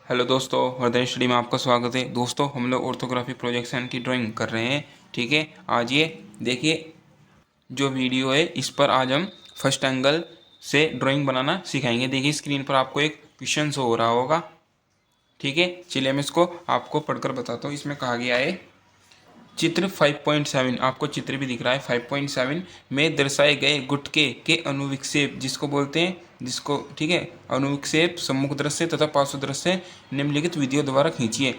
Hello दोस्तों, हृदय study में आपका स्वागत है। दोस्तों, हम लोग ऑर्थोग्राफी प्रोजेक्शन की ड्राइंग कर रहे हैं। ठीक है, आज ये देखिए जो वीडियो है इस पर आज हम फर्स्ट एंगल से ड्राइंग बनाना सिखाएंगे। देखिए स्क्रीन पर आपको एक क्वेश्चन शो हो रहा होगा। ठीक है, चलिए मैं इसको आपको पढ़कर बताता हूँ। इसमें कहा गया है चित्र 5.7, आपको चित्र भी दिख रहा है। 5.7 में दर्शाए गए गुटके के अनुविक्षेप जिसको बोलते हैं, जिसको ठीक है अनुविक्षेप सम्मुख दृश्य तथा पार्श्व दृश्य निम्नलिखित विधियों द्वारा खींचिए।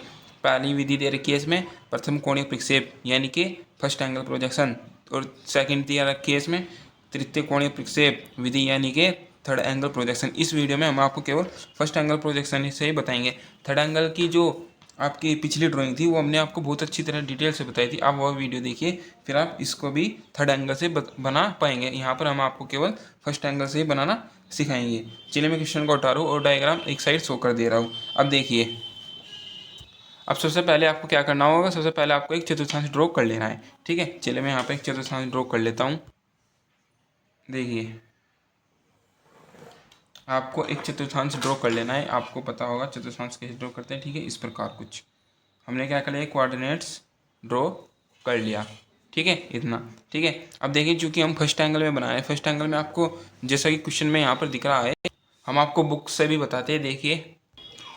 पहली विधि दे रखी है इसमें प्रथम कोणीय प्रक्षेप यानी कि फर्स्ट एंगल प्रोजेक्शन, और सेकंड दिया रखी है इसमें तृतीय कोणीय प्रक्षेप विधि यानी कि थर्ड एंगल प्रोजेक्शन। इस वीडियो में हम आपको केवल फर्स्ट एंगल प्रोजेक्शन से ही बताएंगे। थर्ड एंगल की जो आपकी पिछली ड्राइंग थी वो हमने आपको बहुत अच्छी तरह डिटेल से बताई थी। आप वह वीडियो देखिए, फिर आप इसको भी थर्ड एंगल से बना पाएंगे। यहाँ पर हम आपको केवल फर्स्ट एंगल से ही बनाना सिखाएंगे। चलिए मैं क्वेश्चन को उठा रहा हूँ और डायग्राम एक साइड शो कर दे रहा हूँ। अब देखिए, अब सबसे पहले आपको क्या करना होगा, सबसे पहले आपको एक चतुर्थांश ड्रॉ कर लेना है। ठीक है, चलिए मैं यहाँ पर एक चतुर्थांश ड्रॉ कर लेता हूँ। देखिए आपको एक चतुर्थांश ड्रॉ कर लेना है। आपको पता होगा चतुर्थांश कैसे ड्रॉ करते हैं। ठीक है, इस प्रकार कुछ हमने क्या कर लिया, कोऑर्डिनेट्स ड्रॉ कर लिया। ठीक है, इतना ठीक है। अब देखिए चूंकि हम फर्स्ट एंगल में बनाए, फर्स्ट एंगल में आपको जैसा कि क्वेश्चन में यहाँ पर दिख रहा है, हम आपको बुक से भी बताते हैं। देखिए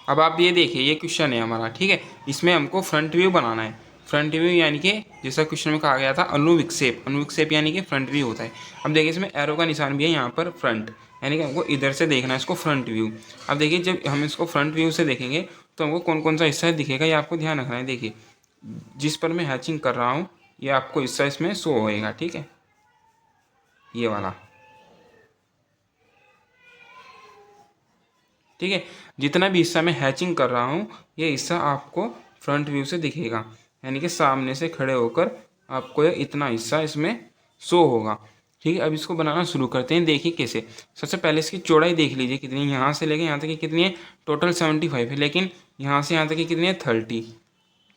अब आप ये देखिए, ये क्वेश्चन है हमारा। ठीक है, इसमें हमको फ्रंट व्यू बनाना है। फ्रंट व्यू यानी कि जैसा क्वेश्चन में कहा गया था अनुविक्षेप, अनुविक्षेप यानी कि फ्रंट व्यू होता है। अब देखिए इसमें एरो का निशान भी है यहाँ पर फ्रंट, यानी कि हमको इधर से देखना है इसको फ्रंट व्यू। अब देखिए जब हम इसको फ्रंट व्यू से देखेंगे तो हमको कौन कौन सा हिस्सा दिखेगा ये आपको ध्यान रखना है। देखिए जिस पर मैं हैचिंग कर रहा हूँ ये आपको हिस्सा इसमें शो होएगा। ठीक है, ये वाला। ठीक है, जितना भी हिस्सा मैं हैचिंग कर रहा हूँ ये हिस्सा आपको फ्रंट व्यू से दिखेगा, यानी कि सामने से खड़े होकर आपको ये इतना हिस्सा इसमें शो होगा। ठीक है, अब इसको बनाना शुरू करते हैं। देखिए कैसे, सबसे पहले इसकी चौड़ाई देख लीजिए कितनी है। यहाँ से लेके यहाँ तक की कितनी है, टोटल 75 है, लेकिन यहाँ से यहाँ तक की कितनी है, 30।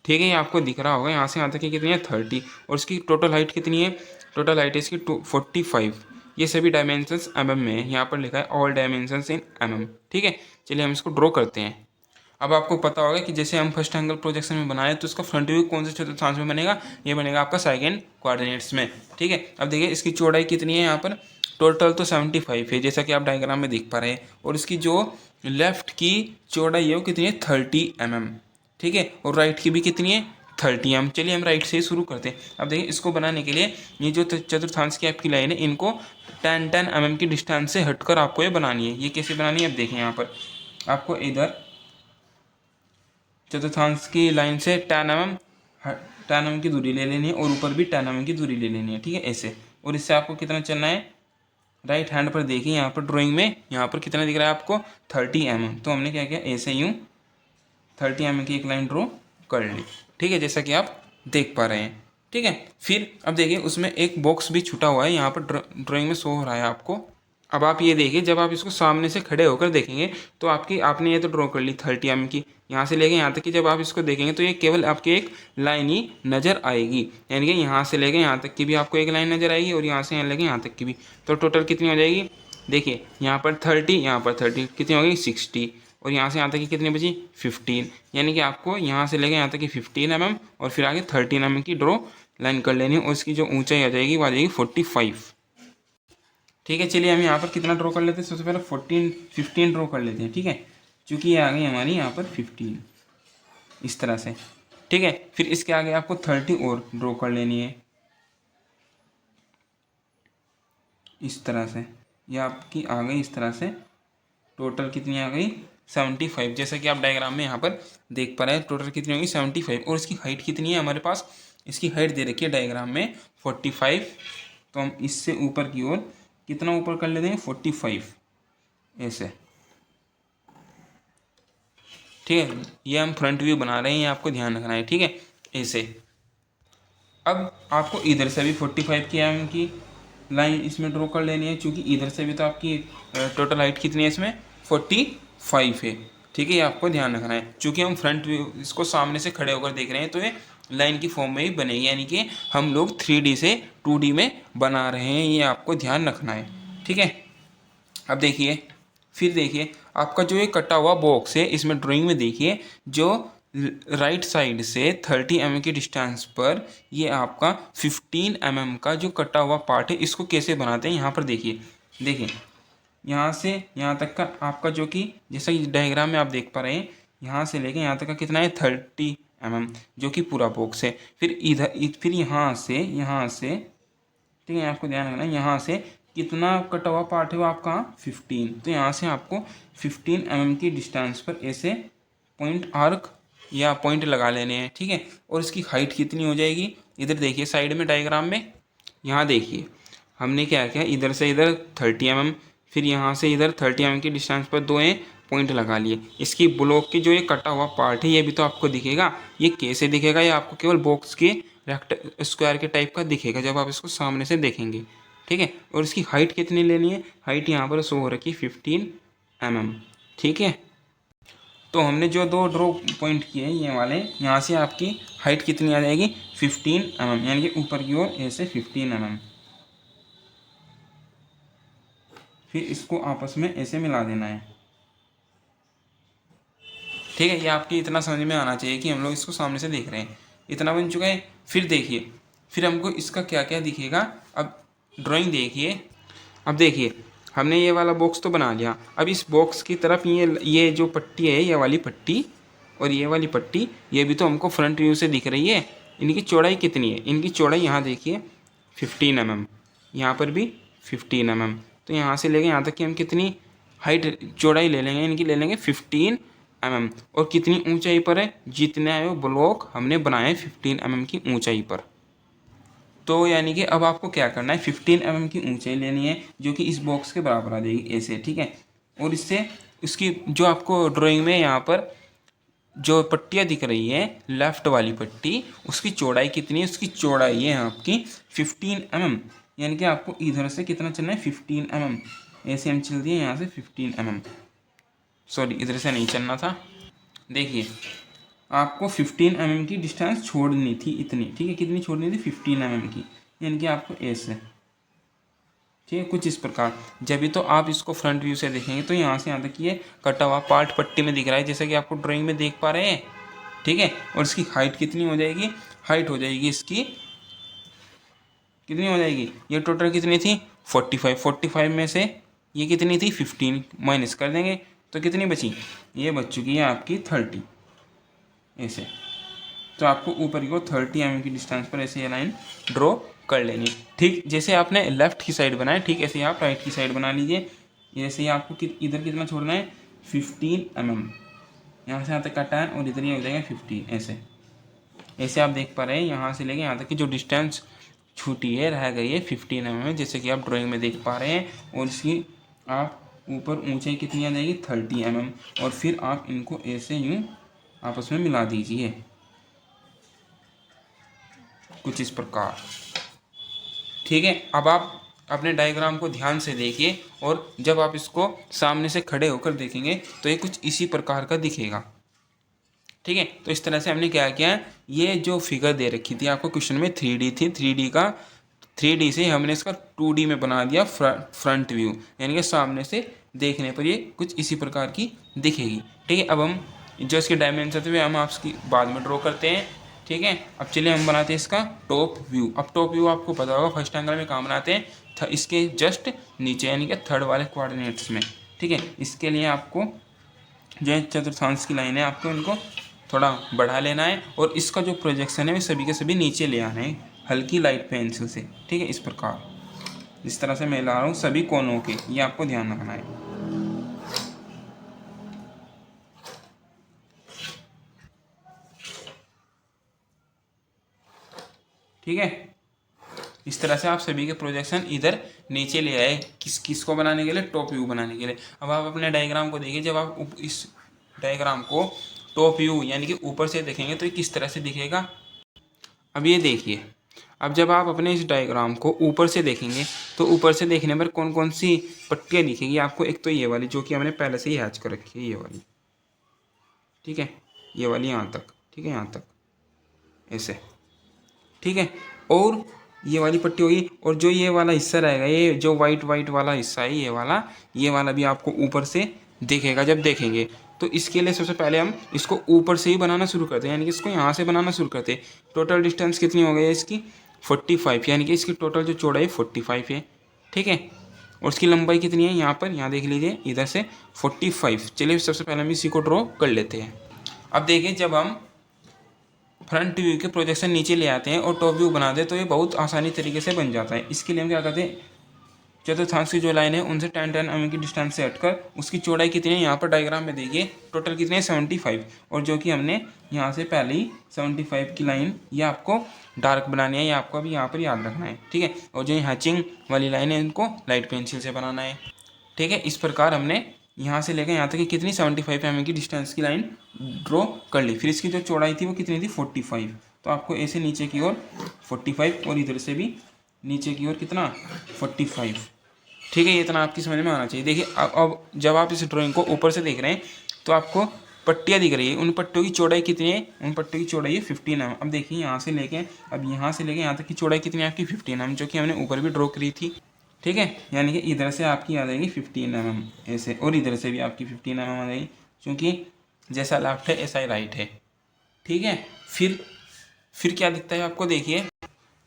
ठीक है, ये आपको दिख रहा होगा। यहाँ से यहाँ तक की कितनी है, 30, और इसकी टोटल हाइट कितनी है, टोटल हाइट इसकी 45। ये सभी डायमेंशंस mm में है, यहाँ पर लिखा है ऑल डायमेंशंस इन mm। ठीक है, चलिए हम इसको ड्रॉ करते हैं। अब आपको पता होगा कि जैसे हम फर्स्ट एंगल प्रोजेक्शन में बनाए तो इसका फ्रंट व्यू कौन से चतुर्थांश में बनेगा, ये बनेगा आपका सेकंड कोऑर्डिनेट्स में। ठीक है, अब देखिए इसकी चौड़ाई कितनी है, यहाँ पर टोटल तो 75 है जैसा कि आप डायग्राम में देख पा रहे हैं, और इसकी जो लेफ्ट की चौड़ाई है वो कितनी है, 30 mm। ठीक है, और राइट की भी कितनी है, 30 mm। चलिए हम राइट से ही शुरू करते हैं। अब देखिए इसको बनाने के लिए ये जो चतुर्थांश की आपकी लाइन है इनको 10 mm की डिस्टेंस से हटकर आपको ये बनानी है। ये कैसे बनानी है, अब देखें यहाँ पर आपको इधर चतुर्थांश की लाइन से 10 mm की दूरी ले लेनी है, और ऊपर भी 10 mm की दूरी ले लेनी है। ठीक है, ऐसे। और इससे आपको कितना चलना है, राइट हैंड पर देखिए यहाँ पर ड्राइंग में यहाँ पर कितना दिख रहा है आपको, 30 mm। तो हमने क्या किया, ऐसे यूँ 30 mm की एक लाइन ड्रॉ कर ली। ठीक है, जैसा कि आप देख पा रहे हैं। ठीक है, फिर अब देखिए उसमें एक बॉक्स भी छुटा हुआ है, यहाँ पर ड्राइंग में शो हो रहा है आपको। अब आप ये देखिए, जब आप इसको सामने से खड़े होकर देखेंगे तो आपने ये तो ड्रॉ कर ली 30 mm की, यहाँ से लेके यहाँ तक की जब आप इसको देखेंगे तो ये केवल आपकी एक लाइन ही नज़र आएगी, यानी कि यहाँ से लेके यहाँ तक की भी आपको एक लाइन नज़र आएगी, और यहाँ से यहाँ लेके यहाँ तक की भी। तो टोटल कितनी हो जाएगी, देखिए यहाँ पर 30, यहाँ पर 30, कितनी हो गई 60, और यहाँ से यहाँ तक की कितनी बची 15। यानी कि आपको यहाँ से लेके यहाँ तक की 15 mm और फिर आगे 13 mm की ड्रॉ लाइन कर लेनी है, और इसकी जो ऊंचाई आ जाएगी वो आ जाएगी 45। ठीक है, चलिए हम यहाँ पर कितना ड्रॉ कर लेते हैं, सबसे पहले 15 ड्रॉ कर लेते हैं। ठीक है, चूँकि ये आ गई हमारी यहाँ पर 15 इस तरह से। ठीक है, फिर इसके आगे आपको 30 और ड्रॉ कर लेनी है इस तरह से। ये आपकी आ गई इस तरह से, टोटल कितनी आ गई 75। जैसा कि आप डायग्राम में यहाँ पर देख पा रहे हैं, टोटल कितनी होगी 75। और इसकी हाइट कितनी है हमारे पास, इसकी हाइट दे रखी है डायग्राम में 45। तो हम इससे ऊपर की ओर कितना ऊपर कर लेते हैं, 45 ऐसे। ठीक है, ये हम फ्रंट व्यू बना रहे हैं, ये आपको ध्यान रखना है। ठीक है, ऐसे। अब आपको इधर से भी 45 की mm की लाइन इसमें ड्रॉ कर लेनी है, क्योंकि इधर से भी तो आपकी टोटल हाइट कितनी है इसमें, 45 है। ठीक है, ये आपको ध्यान रखना है। चूँकि हम फ्रंट व्यू इसको सामने से खड़े होकर देख रहे हैं तो ये लाइन की फॉर्म में ही बनेगी, यानी कि हम लोग 3D से 2D में बना रहे हैं, ये आपको ध्यान रखना है। ठीक है, अब देखिए, फिर देखिए आपका जो ये कटा हुआ बॉक्स है इसमें ड्राइंग में देखिए, जो राइट साइड से 30 mm की डिस्टेंस पर ये आपका 15 mm का जो कटा हुआ पार्ट है, इसको कैसे बनाते हैं यहाँ पर देखिए। देखिए यहाँ से यहाँ तक का आपका जो कि जैसा कि डायग्राम में आप देख पा रहे हैं, यहाँ से लेके यहाँ तक का कितना है 30 mm जो कि पूरा बॉक्स है। फिर फिर यहाँ से ठीक है, आपको ध्यान रखना है यहाँ से कितना कटा हुआ पार्ट है वो आपका 15। तो यहाँ से आपको 15 mm की डिस्टेंस पर ऐसे पॉइंट आर्क या पॉइंट लगा लेने हैं, ठीक है। और इसकी हाइट कितनी हो जाएगी, इधर देखिए साइड में डायग्राम में, यहाँ देखिए हमने क्या किया, इधर से इधर 30 mm, फिर यहाँ से इधर 30 mm की डिस्टेंस पर दो पॉइंट लगा लिए। इसकी ब्लॉक की जो ये कटा हुआ पार्ट है ये भी तो आपको दिखेगा। ये कैसे दिखेगा, ये आपको केवल बॉक्स के स्क्वायर के टाइप का दिखेगा जब आप इसको सामने से देखेंगे, ठीक है। और इसकी हाइट कितनी लेनी है, हाइट यहाँ पर शो हो रखी 15 mm, ठीक है। तो हमने जो दो ड्रॉ पॉइंट किए ये वाले, यहाँ से आपकी हाइट कितनी आ जाएगी 15 mm, यानी कि ऊपर की ओर ऐसे 15 mm। फिर इसको आपस में ऐसे मिला देना है, ठीक है। ये आपकी इतना समझ में आना चाहिए कि हम लोग इसको सामने से देख रहे हैं, इतना बन चुका है। फिर देखिए, फिर हमको इसका क्या क्या दिखेगा। अब ड्राइंग देखिए, अब देखिए हमने ये वाला बॉक्स तो बना लिया। अब इस बॉक्स की तरफ ये जो पट्टी है, ये वाली पट्टी और ये वाली पट्टी, ये भी तो हमको फ्रंट व्यू से दिख रही है। इनकी चौड़ाई कितनी है, इनकी चौड़ाई यहाँ देखिए 15 mm, यहाँ पर भी 15 mm। तो यहाँ से लेके यहाँ तक कि हम कितनी हाइट चौड़ाई ले लेंगे, इनकी ले लेंगे 15 mm। और कितनी ऊंचाई पर है, जितने आए ब्लॉक हमने बनाए 15 mm की ऊंचाई पर। तो यानी कि अब आपको क्या करना है, 15 mm की ऊंचाई लेनी है जो कि इस बॉक्स के बराबर आ जाएगी ऐसे, ठीक है। और इससे उसकी जो आपको ड्राइंग में यहाँ पर जो पट्टियाँ दिख रही है, लेफ्ट वाली पट्टी, उसकी चौड़ाई कितनी है, उसकी चौड़ाई है आपकी 15 mm। यानी कि आपको इधर से कितना चलना है 15 mm, ऐसे हम चल दिए यहाँ से 15 mm, सॉरी इधर से नहीं चलना था। देखिए आपको 15 mm की डिस्टेंस छोड़नी थी इतनी, ठीक है। कितनी छोड़नी थी 15 mm की, यानी कि आपको ऐसे, ठीक है, कुछ इस प्रकार। जब भी तो आप इसको फ्रंट व्यू से देखेंगे तो यहाँ से यहाँ तक ये कटा हुआ पार्ट पट्टी में दिख रहा है, जैसे कि आपको ड्राइंग में देख पा रहे हैं, ठीक है। और इसकी हाइट कितनी हो जाएगी, हाइट हो जाएगी इसकी कितनी हो जाएगी, ये टोटल कितनी थी 45 में से ये कितनी थी 15 माइनस कर देंगे तो कितनी बची, ये बच चुकी है आपकी 30 ऐसे। तो आपको ऊपर की ओर 30 mm की डिस्टेंस पर ऐसे ये लाइन ड्रॉ कर लेनी, ठीक। जैसे आपने लेफ्ट की साइड बनाया, ठीक ऐसे ही आप राइट की साइड बना लीजिए। ऐसे ही आपको इधर कितना छोड़ना है 15 mm, यहाँ से यहाँ तक काटा है और इधर ये हो जाएगा 15 ऐसे। ऐसे आप देख पा रहे हैं यहाँ से लेके यहाँ तक की जो डिस्टेंस छूटी है रह गई है 15 mm, जैसे कि आप ड्राइंग में देख पा रहे हैं। और इसकी आप ऊपर ऊंचाई कितनी आ जाएगी 30 mm। और फिर आप इनको ऐसे यूँ आपस में मिला दीजिए कुछ इस प्रकार, ठीक है। अब आप अपने डायग्राम को ध्यान से देखिए और जब आप इसको सामने से खड़े होकर देखेंगे तो ये कुछ इसी प्रकार का दिखेगा, ठीक है। तो इस तरह से हमने क्या किया, ये जो फिगर दे रखी थी आपको क्वेश्चन में 3D थी, 3D से हमने इसका 2D में बना दिया फ्रंट व्यू, यानी कि सामने से देखने पर ये कुछ इसी प्रकार की दिखेगी, ठीक है। अब हम जो इसके डायमेंशन थे हम आपकी बाद में ड्रॉ करते हैं, ठीक है। अब चलिए हम बनाते हैं इसका टॉप व्यू। अब टॉप व्यू आपको पता होगा फर्स्ट एंगल में कहाँ बनाते हैं, इसके जस्ट नीचे यानी कि थर्ड वाले कोऑर्डिनेट्स में, ठीक है। इसके लिए आपको जो है चतुर्थांश की लाइन है आपको इनको थोड़ा बढ़ा लेना है और इसका जो प्रोजेक्शन है वो सभी के सभी नीचे ले आना है हल्की लाइट पेंसिल से, ठीक है। इस प्रकार जिस तरह से मैं ला रहा हूँ सभी कोनों के, ये आपको ध्यान रखना है, ठीक है। इस तरह से आप सभी के प्रोजेक्शन इधर नीचे ले आए किसको बनाने के लिए, टॉप व्यू बनाने के लिए। अब आप अपने डायग्राम को देखिए, जब आप इस डायग्राम को टॉप व्यू यानी कि ऊपर से देखेंगे तो ये किस तरह से दिखेगा। अब ये देखिए, अब जब आप अपने इस डायग्राम को ऊपर से देखेंगे तो ऊपर से देखने पर कौन कौन सी पट्टियाँ दिखेगी आपको। एक तो ये वाली जो कि हमने पहले से ही हैच कर रखी है, ये वाली, ठीक है, ये वाली यहाँ तक, ठीक है, यहाँ तक ऐसे, ठीक है। और ये वाली पट्टी होगी और जो ये वाला हिस्सा रहेगा, ये जो वाइट वाला हिस्सा है ये वाला भी आपको ऊपर से दिखेगा जब देखेंगे। तो इसके लिए सबसे पहले हम इसको ऊपर से ही बनाना शुरू करते हैं, यानी कि इसको यहाँ से बनाना शुरू करते हैं। टोटल डिस्टेंस कितनी हो गई है इसकी 45, यानी कि इसकी टोटल जो चौड़ाई 45 है, ठीक है। और उसकी लंबाई कितनी है यहाँ पर, यहाँ देख लीजिए इधर से 45। चलिए सबसे पहले हम इसी को ड्रॉ कर लेते हैं। अब देखिए जब हम फ्रंट व्यू के प्रोजेक्शन नीचे ले आते हैं और टॉप व्यू बनाते हैं तो ये बहुत आसानी तरीके से बन जाता है। इसके लिए हम क्या करते हैं, चतुर्थांश की जो लाइन है उनसे 10-10 mm की डिस्टेंस से हटकर उसकी चौड़ाई कितनी है यहाँ पर डायग्राम में देखिए टोटल कितनी है 75, और जो कि हमने यहाँ से पहले ही 75 की लाइन ये आपको डार्क बनानी है, ये आपको अभी यहाँ पर याद रखना है, ठीक है। और जो हैचिंग वाली लाइन है उनको लाइट पेंसिल से बनाना है, ठीक है। इस प्रकार हमने यहाँ से लेकर यहाँ तक कि कितनी 75 mm की डिस्टेंस की लाइन ड्रॉ कर ली। फिर इसकी जो चौड़ाई थी वो कितनी थी 45, तो आपको ऐसे नीचे की ओर 45 और इधर से भी नीचे की ओर कितना 45, ठीक है। ये इतना आपकी समझ में आना चाहिए। देखिए अब जब आप इस ड्राइंग को ऊपर से देख रहे हैं तो आपको पट्टियाँ दिख रही है, उन पट्टियों की चौड़ाई कितनी है, उन पट्टियों की चौड़ाई है 15 mm। अब देखिए यहाँ से लेके यहाँ तक की चौड़ाई कितनी है आपकी 15 mm, जो कि हमने ऊपर भी ड्रॉ करी थी, ठीक है। यानी कि इधर से आपकी आ जाएगी 15 mm ऐसे, और इधर से भी आपकी 15 mm आ जाएगी, क्योंकि जैसा लेफ्ट है ऐसा ही राइट है, ठीक है। फिर क्या दिखता है आपको, देखिए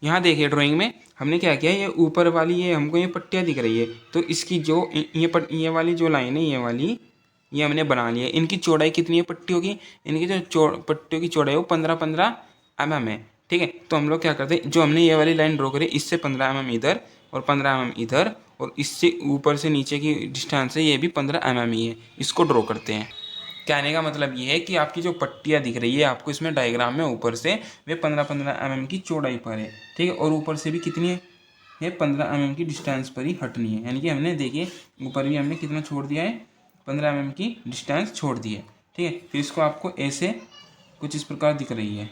यहाँ देखिए ड्राइंग में हमने क्या किया, ये ऊपर वाली ये हमको ये पट्टियाँ दिख रही है, तो इसकी जो ये वाली जो लाइन है ये हमने बना लिया। इनकी चौड़ाई कितनी है पट्टियों की, इनकी जो पट्टियों की चौड़ाई है वो 15-15 mm है, ठीक है। तो हम लोग क्या करते हैं, जो हमने ये वाली लाइन ड्रॉ करी इससे 15 mm इधर और 15 mm इधर, और इससे ऊपर से नीचे की डिस्टेंस है ये भी 15 mm ही है, इसको ड्रॉ करते हैं। कहने का मतलब ये है कि आपकी जो पट्टियाँ दिख रही है आपको इसमें डायग्राम में ऊपर से वे 15-15 mm की चौड़ाई पर है, ठीक है। और ऊपर से भी कितनी है 15 mm की डिस्टेंस पर ही हटनी है, यानी कि हमने देखिए ऊपर भी हमने कितना छोड़ दिया है 15 mm की डिस्टेंस छोड़ दी है, ठीक है। फिर इसको आपको ऐसे कुछ इस प्रकार दिख रही है,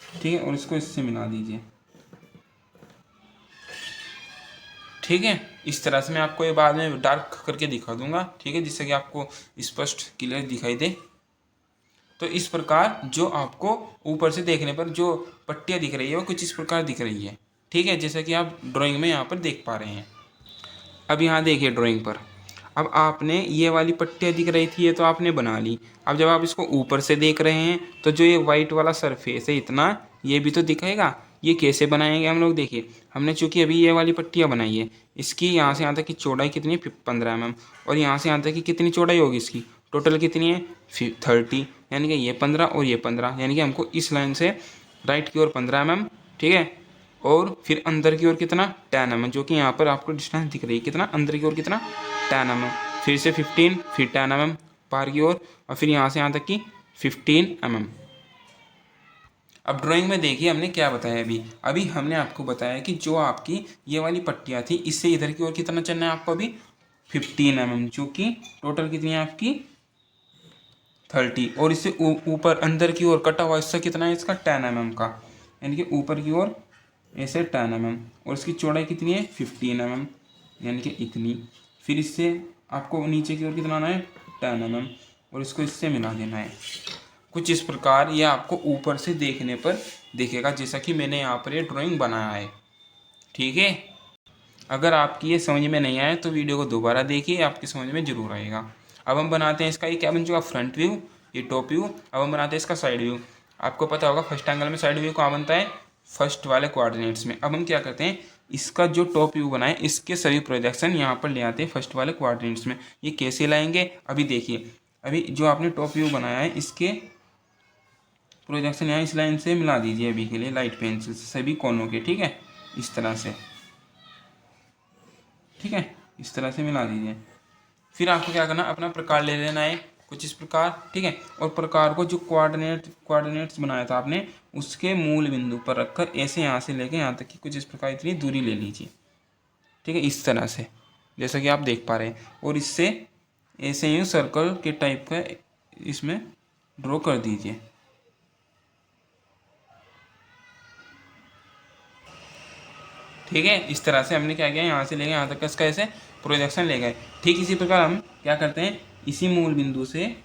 ठीक है, और इसको इससे मिला दीजिए, ठीक है। इस तरह से मैं आपको ये बाद में डार्क करके दिखा दूंगा, ठीक है, जिससे कि आपको स्पष्ट क्लियर दिखाई दे। तो इस प्रकार जो आपको ऊपर से देखने पर जो पट्टियाँ दिख रही है वो कुछ इस प्रकार दिख रही है, ठीक है, जैसा कि आप ड्राइंग में यहाँ पर देख पा रहे हैं। अब यहाँ देखिए ड्राइंग पर, अब आपने ये वाली पट्टियाँ दिख रही थी ये तो आपने बना ली। अब जब आप इसको ऊपर से देख रहे हैं तो जो ये वाइट वाला सरफेस है इतना, ये भी तो दिखेगा। ये कैसे बनाएंगे हम लोग, देखिए हमने चूँकि अभी ये वाली पट्टियाँ बनाई है, इसकी यहाँ से यहाँ तक की चौड़ाई कितनी है 15 mm, और यहाँ से यहाँ तक की कितनी चौड़ाई होगी इसकी टोटल कितनी है 30, यानी कि ये 15 और ये 15, यानी कि हमको इस लाइन से राइट की ओर 15 mm, ठीक है, और फिर अंदर की ओर कितना 10 mm, जो कि यहाँ पर आपको डिस्टेंस दिख रही है कितना अंदर की ओर कितना 10 mm, फिर से 15, फिर 10 mm बाहर की ओर, और फिर यहाँ से यहाँ तक की 15 mm। अब ड्राइंग में देखिए हमने क्या बताया, अभी हमने आपको बताया कि जो आपकी ये वाली पट्टियाँ थी इससे इधर की ओर कितना चलना है आपको अभी 15 mm, जो कि टोटल कितनी है आपकी 30, और इससे ऊपर अंदर की ओर कटा हुआ हिस्सा कितना है इसका 10 mm का, यानी कि ऊपर की ओर ऐसे 10 mm, और इसकी चौड़ाई कितनी है 15 mm, यानी कि इतनी। फिर इससे आपको नीचे की ओर कितना आना है 10 mm, और इसको इससे मिला देना है। कुछ इस प्रकार यह आपको ऊपर से देखने पर दिखेगा, जैसा कि मैंने यहाँ पर ये ड्राइंग बनाया है, ठीक है। अगर आपकी ये समझ में नहीं आए तो वीडियो को दोबारा देखिए, आपकी समझ में जरूर आएगा। अब हम बनाते हैं इसका ये क्या बन चुका फ्रंट व्यू, ये टॉप व्यू। अब हम बनाते हैं इसका साइड व्यू। आपको पता होगा फर्स्ट एंगल में साइड व्यू कहाँ बनता है, फर्स्ट वाले कोऑर्डिनेट्स में। अब हम क्या करते हैं, इसका जो टॉप व्यू बनाए इसके सभी प्रोजेक्शन यहाँ पर ले आते हैं फर्स्ट वाले कोऑर्डिनेट्स में। ये कैसे लाएंगे अभी देखिए, अभी जो आपने टॉप व्यू बनाया है इसके प्रोजेक्शन यहाँ इस लाइन से मिला दीजिए अभी के लिए लाइट पेंसिल से सभी कोनों के, ठीक है, इस तरह से, ठीक है, इस तरह से मिला दीजिए। फिर आपको क्या करना, अपना प्रकार ले लेना है कुछ इस प्रकार, ठीक है, और प्रकार को जो कोऑर्डिनेट्स बनाया था आपने उसके मूल बिंदु पर रखकर ऐसे यहाँ से लेके यहाँ तक की कुछ इस प्रकार इतनी दूरी ले लीजिए, ठीक है, इस तरह से जैसा कि आप देख पा रहे हैं। और इससे ऐसे यूँ सर्कल के टाइप का इसमें ड्रॉ कर दीजिए, ठीक है। इस तरह से हमने क्या किया, यहाँ से लेके यहाँ तक इसका ऐसे प्रोजेक्शन ले गए। ठीक इसी प्रकार हम क्या करते हैं, इसी मूल बिंदु से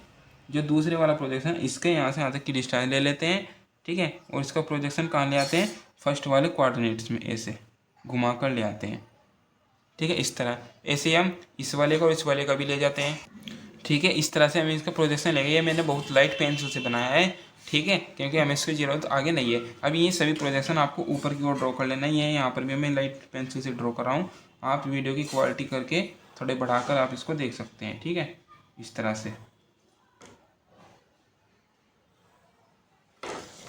जो दूसरे वाला प्रोजेक्शन इसके यहाँ से यहाँ तक की डिस्टेंस ले लेते हैं, ठीक है, और इसका प्रोजेक्शन कहाँ ले आते हैं, फर्स्ट वाले कोऑर्डिनेट्स में ऐसे घुमा कर ले आते हैं, ठीक है, इस तरह। ऐसे ही हम इस वाले का और इस वाले का भी ले जाते हैं। ठीक है, इस तरह से हमें इसका प्रोजेक्शन लगेगा। ये मैंने बहुत लाइट पेंसिल से बनाया है, ठीक है, क्योंकि हमें इसकी ज़रूरत आगे नहीं है। अभी ये सभी प्रोजेक्शन आपको ऊपर की ओर ड्रॉ कर लेना ही है। यहाँ पर भी मैं लाइट पेंसिल से ड्रॉ कर रहा हूँ। आप वीडियो की क्वालिटी करके थोड़े बढ़ाकर आप इसको देख सकते हैं। ठीक है, इस तरह से।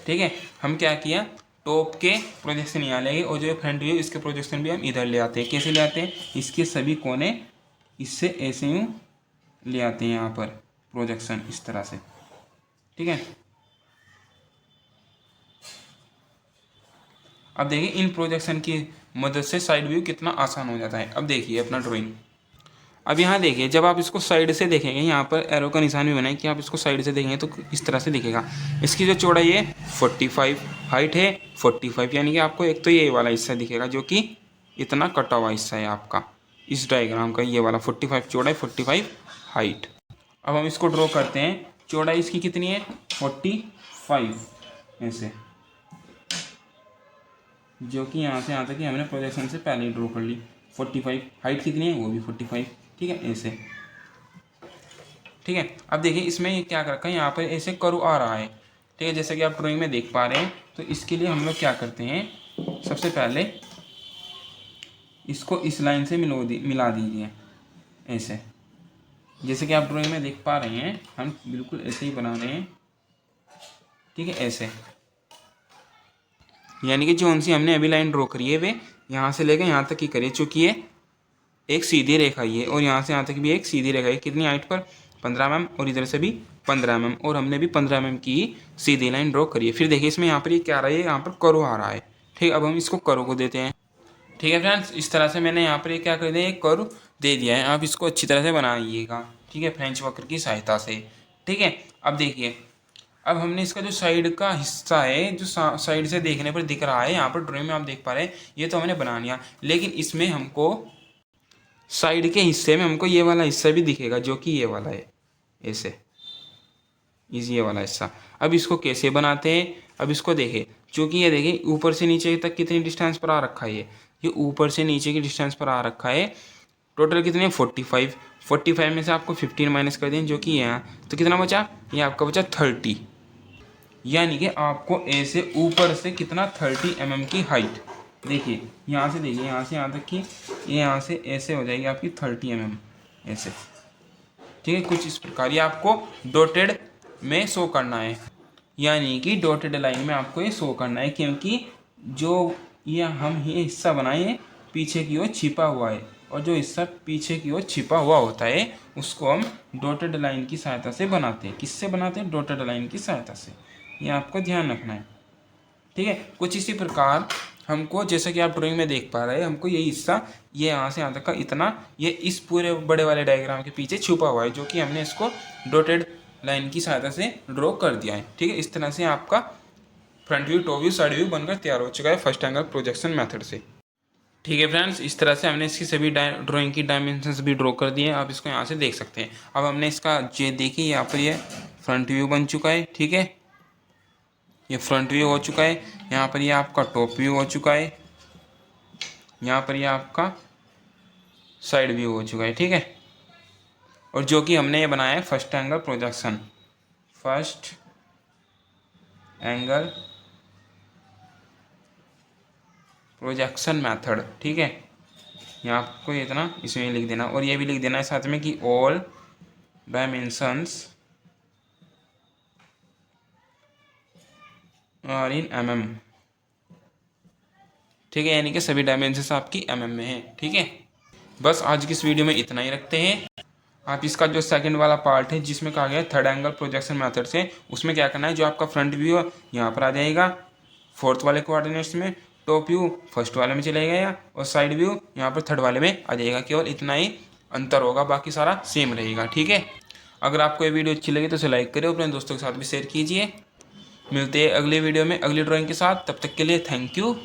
ठीक है, हम क्या किया, टॉप के प्रोजेक्शन यहाँ ले गए और जो फ्रंट व्यू इसके प्रोजेक्शन भी हम इधर ले आते हैं। कैसे ले आते हैं, इसके सभी कोने इससे ऐसे यूँ ले आते हैं यहाँ पर प्रोजेक्शन, इस तरह से। ठीक है, अब देखिए इन प्रोजेक्शन की मदद से साइड व्यू कितना आसान हो जाता है। अब देखिए अपना ड्राइंग। अब यहाँ देखिए, जब आप इसको साइड से देखेंगे, यहाँ पर एरो का निशान भी बनाए कि आप इसको साइड से देखेंगे तो इस तरह से दिखेगा। इसकी जो चौड़ाई है 45, हाइट है 45, यानी कि आपको एक तो ये वाला हिस्सा दिखेगा जो कि इतना कटा हुआ हिस्सा है आपका इस डायग्राम का, ये वाला 45 चौड़ाई 45 हाइट। अब हम इसको ड्रॉ करते हैं। चौड़ाई इसकी कितनी है 45 ऐसे, जो कि यहाँ से यहाँ तक कि हमने प्रोजेक्शन से पहले ही ड्रॉ कर ली। 45 हाइट कितनी है, वो भी 45। ठीक है, ऐसे। ठीक है, अब देखिए इसमें ये क्या कर रखा है, यहाँ पर ऐसे कर्व आ रहा है। ठीक है, जैसे कि आप ड्राइंग में देख पा रहे हैं। तो इसके लिए हम लोग क्या करते हैं, सबसे पहले इसको इस लाइन से मिला दीजिए ऐसे। जैसे कि आप ड्राइंग में देख पा रहे हैं, हम बिल्कुल ऐसे ही बना रहे हैं। ठीक है, ऐसे, यानी कि जो उनसी हमने अभी लाइन ड्रॉ करी है वे यहाँ से लेकर यहाँ तक की करिए, चूँकि ये एक सीधी रेखा ही है और यहाँ से यहाँ तक भी एक सीधी रेखा है। कितनी हाइट पर 15 mm और इधर से भी 15 mm, और हमने भी 15 mm की सीधी लाइन ड्रॉ करी है। फिर देखिए इसमें यहाँ पर ये क्या आ रहा है, यहाँ पर कर्व आ रहा है। ठीक, अब हम इसको कर्व को देते हैं। ठीक है फ्रेंड्स, इस तरह से मैंने यहाँ पर ये क्या कर दिया, एक कर्व दे दिया है। आप इसको अच्छी तरह से बनाइएगा। ठीक है, फ्रेंच वक्र की सहायता से। ठीक है, अब देखिए, अब हमने इसका जो साइड का हिस्सा है, जो साइड से देखने पर दिख रहा है, यहाँ पर ड्राइंग में आप देख पा रहे हैं, ये तो हमने बना लिया। लेकिन इसमें हमको साइड के हिस्से में हमको ये वाला हिस्सा भी दिखेगा जो कि ये वाला है ऐसे, ये वाला हिस्सा। अब इसको कैसे बनाते हैं, अब इसको देखें। चूँकि ये देखें ऊपर से नीचे तक कितनी डिस्टेंस पर आ रखा है, ये ऊपर से नीचे की डिस्टेंस पर आ रखा है। टोटल कितने 45 में से आपको 15 माइनस कर दें जो कि यहाँ, तो कितना बचा, ये आपका बचा 30। यानी कि आपको ऐसे ऊपर से कितना 30 mm की हाइट, देखिए यहाँ से, देखिए यहाँ से यहाँ तक की, ये यहाँ से ऐसे हो जाएगी आपकी 30 mm ऐसे। ठीक है, कुछ इस प्रकार ये आपको डॉटेड में शो करना है, यानी कि डॉटेड लाइन में आपको ये शो करना है, क्योंकि जो ये हिस्सा बनाए पीछे की ओर छिपा हुआ है, और जो हिस्सा पीछे की ओर छिपा हुआ होता है उसको हम डॉटेड लाइन की सहायता से बनाते हैं। किससे बनाते हैं, डॉटेड लाइन की सहायता से। ये आपको ध्यान रखना है। ठीक है, कुछ इसी प्रकार हमको, जैसे कि आप ड्राइंग में देख पा रहे हैं, हमको ये हिस्सा ये यहाँ से यहाँ तक का इतना, ये इस पूरे बड़े वाले डायग्राम के पीछे छुपा हुआ है, जो कि हमने इसको डॉटेड लाइन की सहायता से ड्रॉ कर दिया है। ठीक है, इस तरह से आपका front view, top view, side view बनकर तैयार हो चुका है फर्स्ट एंगल प्रोजेक्शन मेथड से। ठीक है फ्रेंड्स, इस तरह से हमने इसकी सभी ड्राइंग की डायमेंशंस भी ड्रॉ कर दिए हैं। आप इसको यहाँ से देख सकते हैं। अब हमने इसका ये देखिए यहाँ पर ये फ्रंट व्यू बन चुका है। ठीक है, ये फ्रंट व्यू हो चुका है। यहाँ पर ये आपका टॉप व्यू हो चुका है। यहाँ पर ये आपका साइड व्यू हो चुका है। ठीक है, और जो कि हमने ये बनाया है first angle projection, first angle projection method. ठीक है, यहाँ आपको इतना इसमें लिख देना, और ये भी लिख देना है साथ में कि ऑल डायमेंशंस और इन mm। ठीक है, यानी कि सभी डायमेंशंस आपकी mm में है। ठीक है, बस आज की इस वीडियो में इतना ही रखते हैं। आप इसका जो सेकंड वाला पार्ट है जिसमें कहा गया है थर्ड एंगल प्रोजेक्शन मेथड से, उसमें क्या करना है, जो आपका फ्रंट व्यू यहाँ पर आ जाएगा फोर्थ वाले कोऑर्डिनेट्स में, टॉप व्यू फर्स्ट वाले में चले गया, और साइड व्यू यहाँ पर थर्ड वाले में आ जाएगा। केवल इतना ही अंतर होगा, बाकी सारा सेम रहेगा। ठीक है, अगर आपको ये वीडियो अच्छी लगी तो इसे लाइक करें, अपने दोस्तों के साथ भी शेयर कीजिए। मिलते हैं अगली वीडियो में अगली ड्राइंग के साथ, तब तक के लिए थैंक यू।